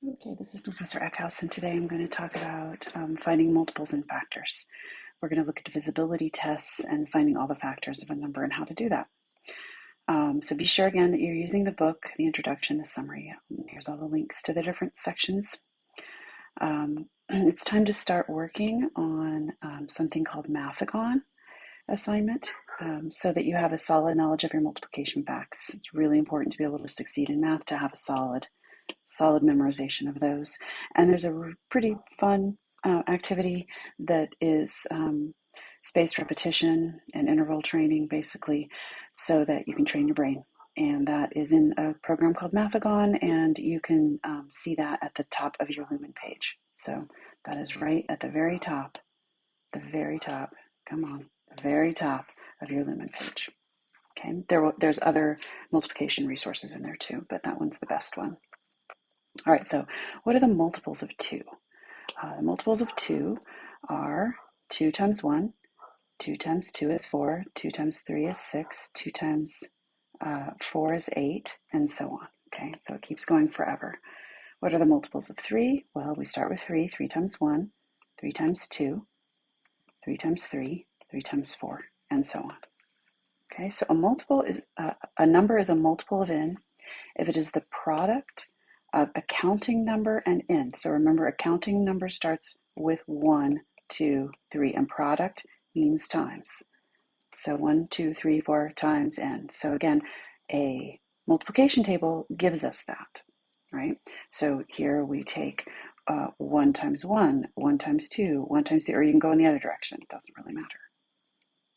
Okay, this is Professor Eckhouse, and today I'm going to talk about finding multiples and factors. We're going to look at divisibility tests and finding all the factors of a number and how to do that. So be sure again that you're using the book, the introduction, the summary. Here's all the links to the different sections. It's time to start working on something called Mathagon assignment so that you have a solid knowledge of your multiplication facts. It's really important to be able to succeed in math to have a solid memorization of those. And there's a pretty fun activity that is spaced repetition and interval training, basically, so that you can train your brain. And that is in a program called Mathagon, and you can see that at the top of your Lumen page. So that is right at the very top, come on, the very top of your Lumen page. Okay, there's other multiplication resources in there too, but that one's the best one. All right, so what are the multiples of 2? The multiples of 2 are 2 times 1, 2 times 2 is 4, 2 times 3 is 6, 2 times 4 is 8, and so on. Okay, so it keeps going forever. What are the multiples of 3? Well, we start with 3. 3 times 1, 3 times 2, 3 times 3, 3 times 4, and so on. Okay, so a number is a multiple of n if it is the product of a counting number and n. So remember, a counting number starts with 1, 2, 3, and product means times. So 1, 2, 3, 4 times n. So again, a multiplication table gives us that, right? So here we take 1 times 1, 1 times 2, 1 times 3, or you can go in the other direction. It doesn't really matter.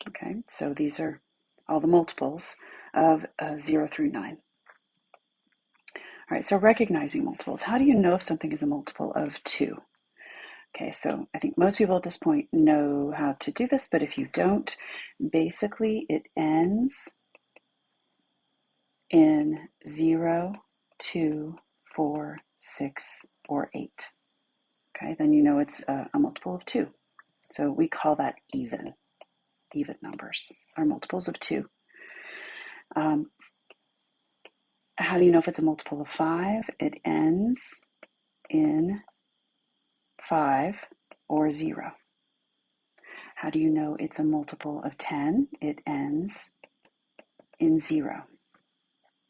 Okay, so these are all the multiples of 0 through 9. All right, so recognizing multiples. How do you know if something is a multiple of 2? Okay, so I think most people at this point know how to do this, but if you don't, basically it ends in 0, 2, 4, 6, or 8. Okay, then you know it's a multiple of 2. So we call that even. Even numbers are multiples of 2. How do you know if it's a multiple of 5? It ends in 5 or 0. How do you know it's a multiple of 10? It ends in 0.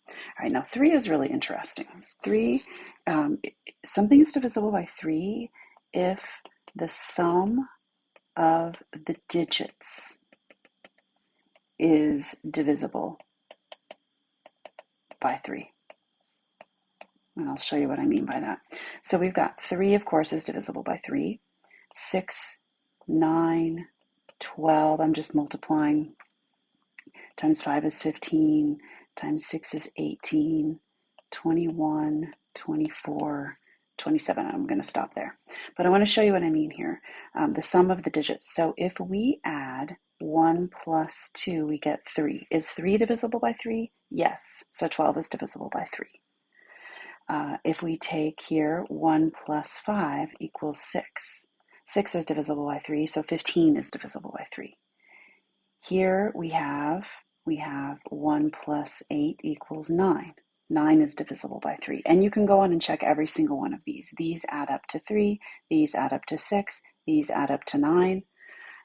All right, now 3 is really interesting. 3, something is divisible by 3 if the sum of the digits is divisible by 3. And I'll show you what I mean by that. So we've got 3, of course, is divisible by 3. 6, 9, 12, I'm just multiplying. Times 5 is 15, times 6 is 18, 21, 24, 27. I'm going to stop there. But I want to show you what I mean here. The sum of the digits. So if we add 1 plus 2, we get 3. Is 3 divisible by 3? Yes. So 12 is divisible by 3. If we take here 1 plus 5 equals 6. 6 is divisible by 3, so 15 is divisible by 3. Here we have 1 plus 8 equals 9. 9 is divisible by 3. And you can go on and check every single one of these. These add up to 3, these add up to 6, these add up to 9,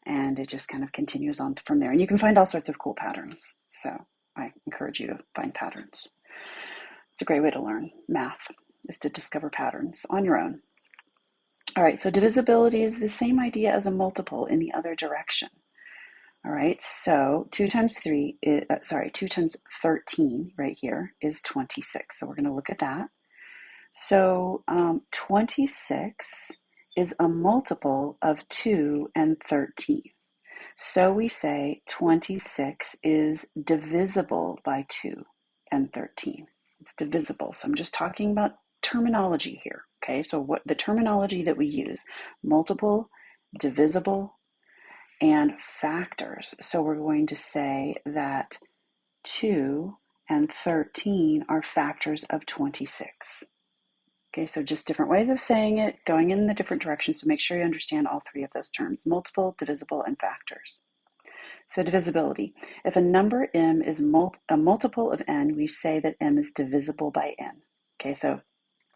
and it just kind of continues on from there. And you can find all sorts of cool patterns. So I encourage you to find patterns. It's a great way to learn math, is to discover patterns on your own. All right, so divisibility is the same idea as a multiple in the other direction. All right, so 2 times 13 right here is 26. So we're going to look at that. So 26 is a multiple of 2 and 13. So we say 26 is divisible by 2 and 13. It's divisible. So I'm just talking about terminology here. Okay, so what the terminology that we use: multiple, divisible, and factors. So we're going to say that 2 and 13 are factors of 26. Okay, so just different ways of saying it, going in the different directions, so make sure you understand all 3 of those terms: multiple, divisible, and factors. So divisibility. If a number m is a multiple of n, we say that m is divisible by n. Okay, so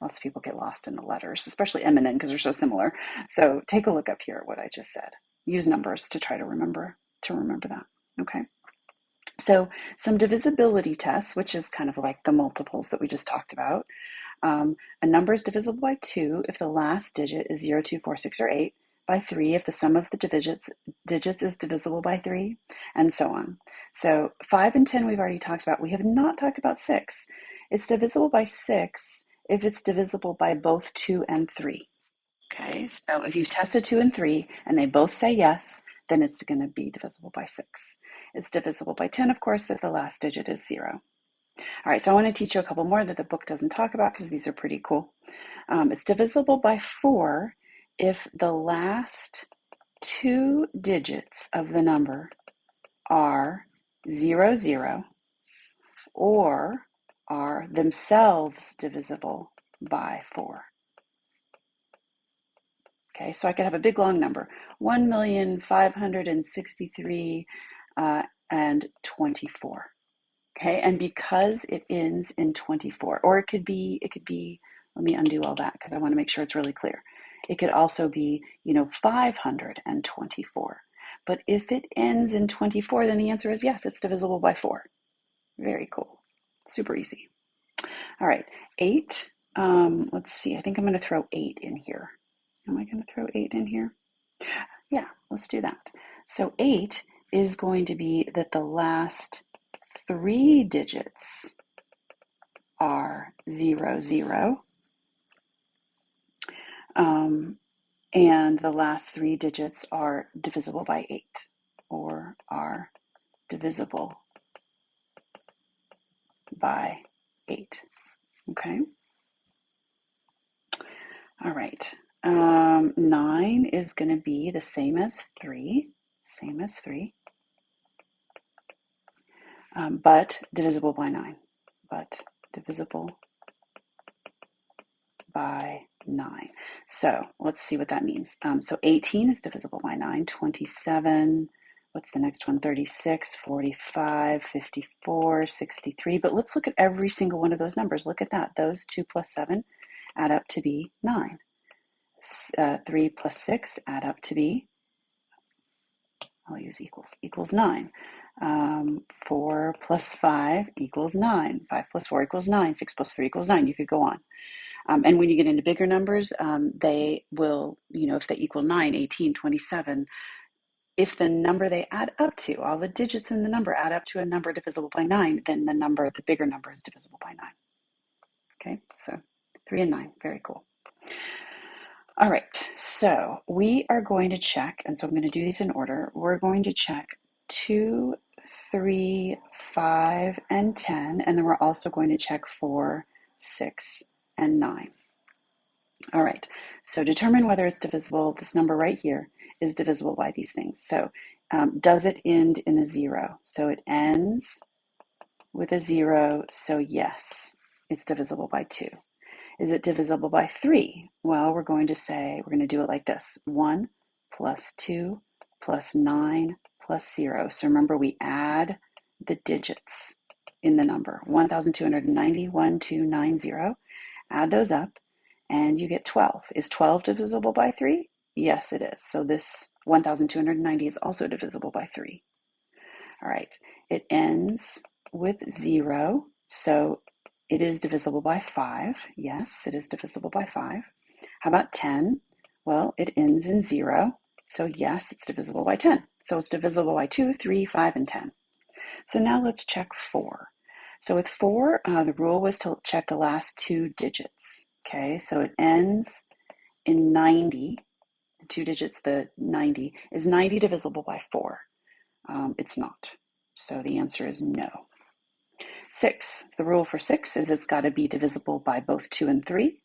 Lots of people get lost in the letters, especially M and N because they're so similar. So take a look up here at what I just said. Use numbers to try to remember that. Okay. So some divisibility tests, which is kind of like the multiples that we just talked about. A number is divisible by 2 if the last digit is 0, 2, 4, 6, or 8, by 3 if the sum of the digits is divisible by 3, and so on. So 5 and 10 we've already talked about. We have not talked about 6. It's divisible by 6 if it's divisible by both 2 and 3. Okay, so if you've tested 2 and 3 and they both say yes, then it's going to be divisible by 6. It's divisible by 10, of course, if the last digit is 0. All right, so I want to teach you a couple more that the book doesn't talk about because these are pretty cool. It's divisible by 4 if the last 2 digits of the number are 0, 0, or are themselves divisible by 4. Okay, so I could have a big long number, 1,563 and 24. Okay, and because it ends in 24, or it could be, let me undo all that because I want to make sure it's really clear. It could also be, 524. But if it ends in 24, then the answer is yes, it's divisible by 4. Very cool. Super easy. All right, 8. Let's see, I think I'm going to throw 8 in here. Am I going to throw 8 in here? Yeah, let's do that. So 8 is going to be that the last 3 digits are 0, 0. And the last 3 digits are divisible by 8, or are divisible by 8. Okay? All right. 9 is going to be the same as 3, but divisible by 9. But divisible by 9. So let's see what that means. So 18 is divisible by 9, 27, what's the next one? 36, 45, 54, 63. But let's look at every single one of those numbers. Look at that. Those 2 plus 7 add up to be 9. 3 plus 6 add up to be, I'll use equals 9. 4 plus 5 equals 9. 5 plus 4 equals 9. 6 plus 3 equals 9. You could go on. And when you get into bigger numbers, they will, if they equal 9, 18, 27, if the number they add up to, all the digits in the number add up to a number divisible by 9, then the bigger number is divisible by 9. Okay, so 3 and 9, very cool. All right, so we are going to check, and so I'm going to do these in order. We're going to check 2, 3, 5, and 10, and then we're also going to check 4, 6, and 9. All right, so determine whether it's divisible. This number right here is divisible by these things. So does it end in a 0? So it ends with a 0, so yes, it's divisible by 2. Is it divisible by 3? Well, we're going to do it like this. 1 plus 2 plus 9 plus 0. So remember, we add the digits in the number. 1,290, 1,290. Add those up, and you get 12. Is 12 divisible by 3? Yes, it is. So this 1,290 is also divisible by 3. All right, it ends with 0, so it is divisible by 5. Yes, it is divisible by 5. How about 10? Well, it ends in 0, so yes, it's divisible by 10. So it's divisible by 2, 3, 5, and 10. So now let's check 4. So with 4, the rule was to check the last 2 digits. Okay, so it ends in 90. The 2 digits, the 90, is 90 divisible by 4? It's not. So the answer is no. 6, the rule for 6 is it's got to be divisible by both 2 and 3.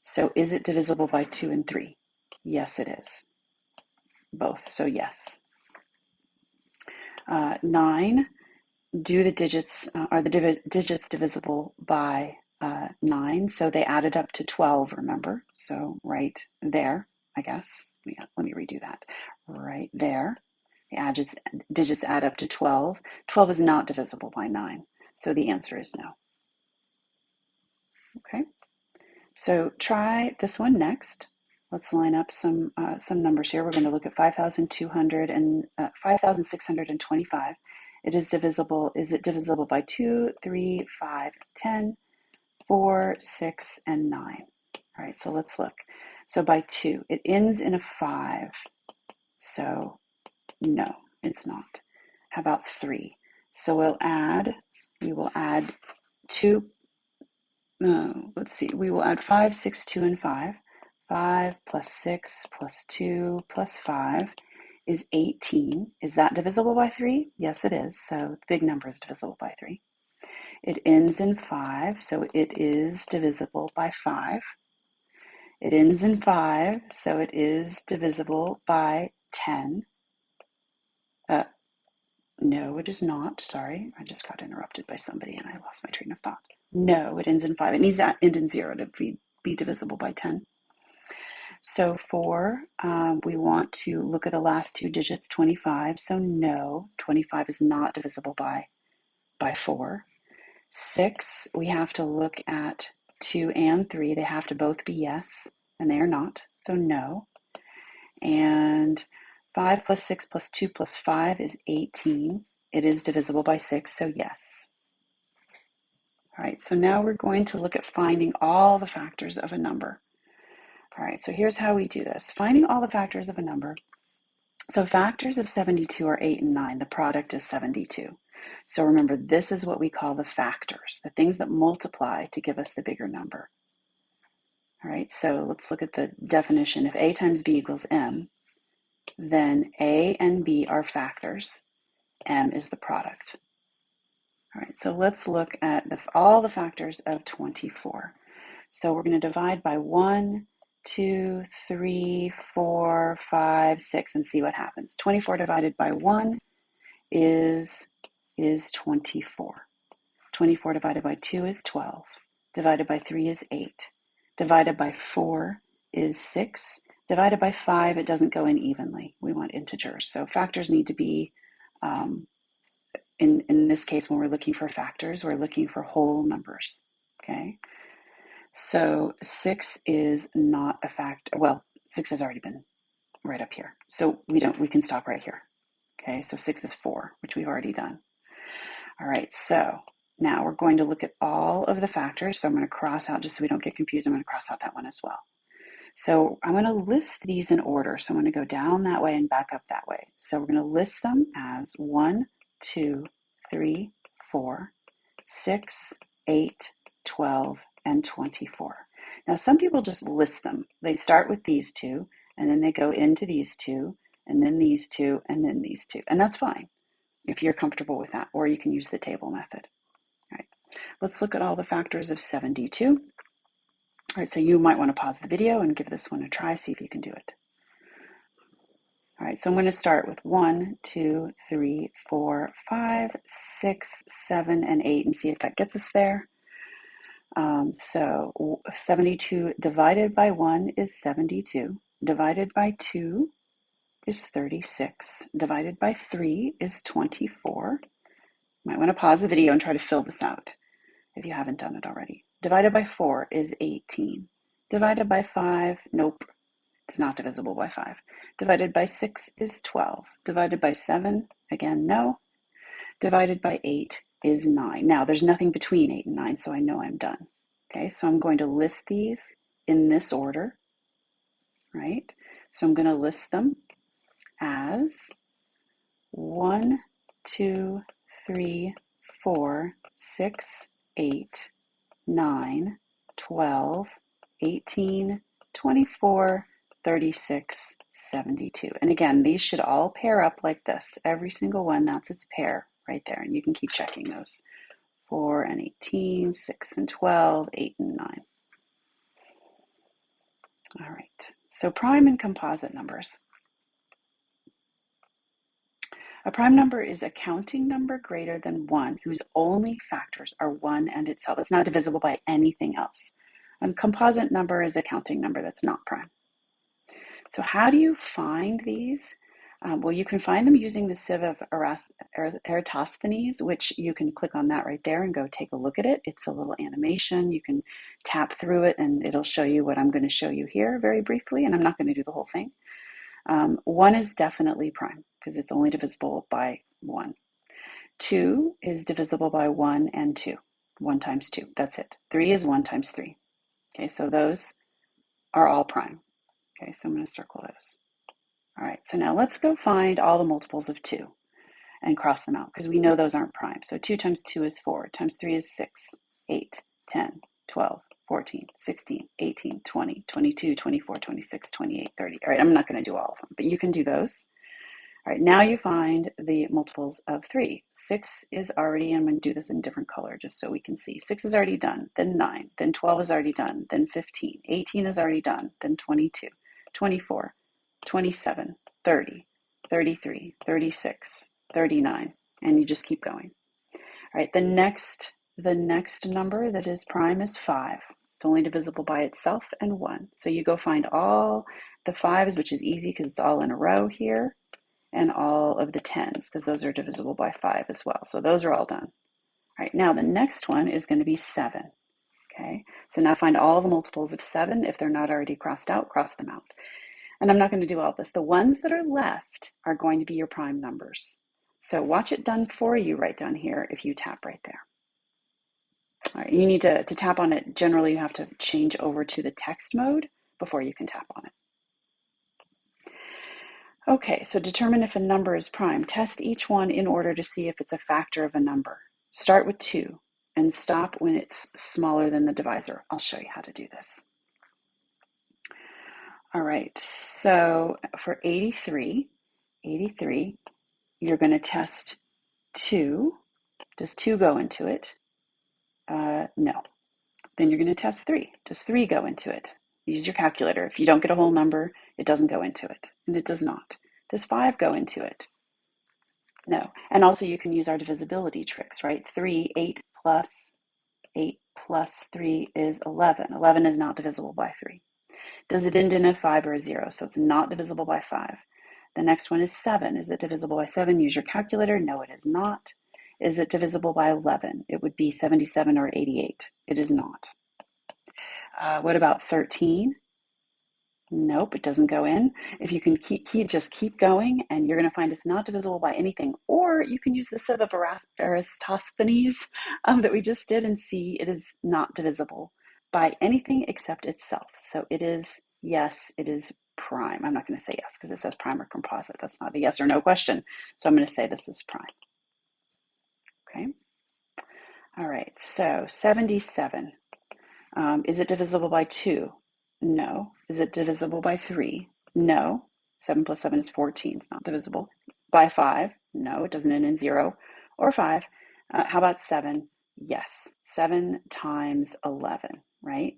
So is it divisible by 2 and 3? Yes, it is. Both, so yes. 9, are the digits divisible by 9? So they added up to 12, remember? So right there, I guess. Let me redo that. Right there. The digits add up to 12. 12 is not divisible by 9. So the answer is no. Okay. So try this one next. Let's line up some numbers here. We're going to look at 5,200 and 5,625. Is it divisible by 2, 3, 5, 10, 4, 6, and 9? All right, so let's look. So by 2, it ends in a 5. So no, it's not. How about 3? So we will add 2. Let's see, we will add 5, 6, 2, and 5. 5 plus 6 plus 2 plus 5 is 18. Is that divisible by 3? Yes, it is. So the big number is divisible by 3. It ends in 5, so it is divisible by 5. It ends in 5, so it is divisible by 10. No, it is not. Sorry, I just got interrupted by somebody and I lost my train of thought. No, it ends in 5. It needs to end in 0 to be divisible by 10. So we want to look at the last 2 digits, 25. So no, 25 is not divisible by 4. 6, we have to look at 2 and 3. They have to both be yes, and they are not. So no. And 5 plus 6 plus 2 plus 5 is 18. It is divisible by 6, so yes. All right, so now we're going to look at finding all the factors of a number. All right, so here's how we do this. Finding all the factors of a number. So factors of 72 are 8 and 9. The product is 72. So remember, this is what we call the factors, the things that multiply to give us the bigger number. All right, so let's look at the definition. If A times B equals M, then A and B are factors. M is the product. All right, so let's look at all the factors of 24. So we're going to divide by 1, 2, 3, 4, 5, 6, and see what happens. 24 divided by 1 is 24. 24 divided by 2 is 12. Divided by 3 is 8. Divided by 4 is 6. Divided by 5, it doesn't go in evenly. We want integers. So factors need to be, in this case, when we're looking for factors, we're looking for whole numbers, okay? So 6 is not a factor. Well, 6 has already been right up here. So we can stop right here. Okay, so 6 is 4, which we've already done. All right, so now we're going to look at all of the factors. So I'm going to cross out, just so we don't get confused, I'm going to cross out that one as well. So I'm going to list these in order. So I'm going to go down that way and back up that way. So we're going to list them as 1, 2, 3, 4, 6, 8, 12, and 24. Now, some people just list them. They start with these two, and then they go into these two, and then these two, and then these two. And that's fine if you're comfortable with that, or you can use the table method. All right, let's look at all the factors of 72. All right, so you might want to pause the video and give this one a try, see if you can do it. All right, so I'm going to start with 1, 2, 3, 4, 5, 6, 7, and 8, and see if that gets us there. So 72 divided by 1 is 72. Divided by 2 is 36. Divided by 3 is 24. You might want to pause the video and try to fill this out if you haven't done it already. Divided by 4 is 18. Divided by 5, nope, it's not divisible by 5. Divided by 6 is 12. Divided by 7, again, no. Divided by 8 is 9. Now, there's nothing between 8 and 9, so I know I'm done. Okay, so I'm going to list these in this order, right? So I'm going to list them as 1, 2, 3, 4, 6, 8, 9, 12, 18, 24, 36, 72. And again, these should all pair up like this. Every single one, that's its pair right there. And you can keep checking those. 4 and 18, 6 and 12, 8 and 9. All right, so prime and composite numbers. A prime number is a counting number greater than 1 whose only factors are 1 and itself. It's not divisible by anything else. A composite number is a counting number that's not prime. So how do you find these? Well, you can find them using the sieve of Eratosthenes, which you can click on that right there and go take a look at it. It's a little animation. You can tap through it and it'll show you what I'm going to show you here very briefly, and I'm not going to do the whole thing. 1 is definitely prime because it's only divisible by 1. 2 is divisible by 1 and 2. 1 times 2, that's it. 3 is 1 times 3. Okay, so those are all prime. Okay, so I'm going to circle those. All right, so now let's go find all the multiples of 2 and cross them out because we know those aren't prime. So 2 times 2 is 4, times 3 is 6, 8, 10, 12, 14, 16, 18, 20, 22, 24, 26, 28, 30. All right, I'm not going to do all of them, but you can do those. All right, now you find the multiples of 3. 6 is already, I'm going to do this in a different color just so we can see. 6 is already done, then 9, then 12 is already done, then 15, 18 is already done, then 22, 24, 27, 30, 33, 36, 39, and you just keep going. All right, the next number that is prime is 5. It's only divisible by itself and 1. So you go find all the 5s, which is easy because it's all in a row here, and all of the 10s because those are divisible by 5 as well. So those are all done. All right, now the next one is going to be 7. Okay, so now find all the multiples of 7. If they're not already crossed out, cross them out. And I'm not going to do all this. The ones that are left are going to be your prime numbers. So watch it done for you right down here if you tap right there. All right, you need to tap on it. Generally, you have to change over to the text mode before you can tap on it. Okay, so determine if a number is prime. Test each one in order to see if it's a factor of a number. Start with 2 and stop when it's smaller than the divisor. I'll show you how to do this. All right, so for 83, you're going to test 2. Does 2 go into it? No. Then you're going to test 3. Does 3 go into it? Use your calculator. If you don't get a whole number, it doesn't go into it, and it does not. Does 5 go into it? No. And also you can use our divisibility tricks, right? 8 plus 3 is 11. 11 is not divisible by 3. Does it end in a 5 or a 0? So it's not divisible by 5. The next one is 7. Is it divisible by 7? Use your calculator. No, it is not. Is it divisible by 11? It would be 77 or 88. It is not. What about 13? Nope, it doesn't go in. If you can just keep going, and you're going to find it's not divisible by anything. Or you can use the sieve of Eratosthenes that we just did and see it is not divisible by anything except itself. So it is, yes, it is prime. I'm not going to say yes because it says prime or composite. That's not a yes or no question. So I'm going to say this is prime. Okay. All right, so 77. Is it divisible by 2? No. Is it divisible by 3? No. 7 plus 7 is 14. It's not divisible. By 5? No, it doesn't end in 0 or 5. How about 7? Yes. 7 times 11, right?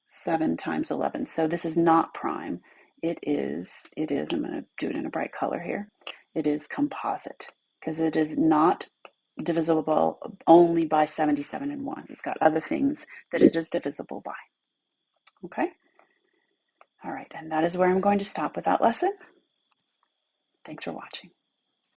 7 times 11. So this is not prime. It is, I'm going to do it in a bright color here. It is composite because it is not divisible only by 77 and 1. It's got other things that it is divisible by. Okay? All right, and that is where I'm going to stop with that lesson. Thanks for watching.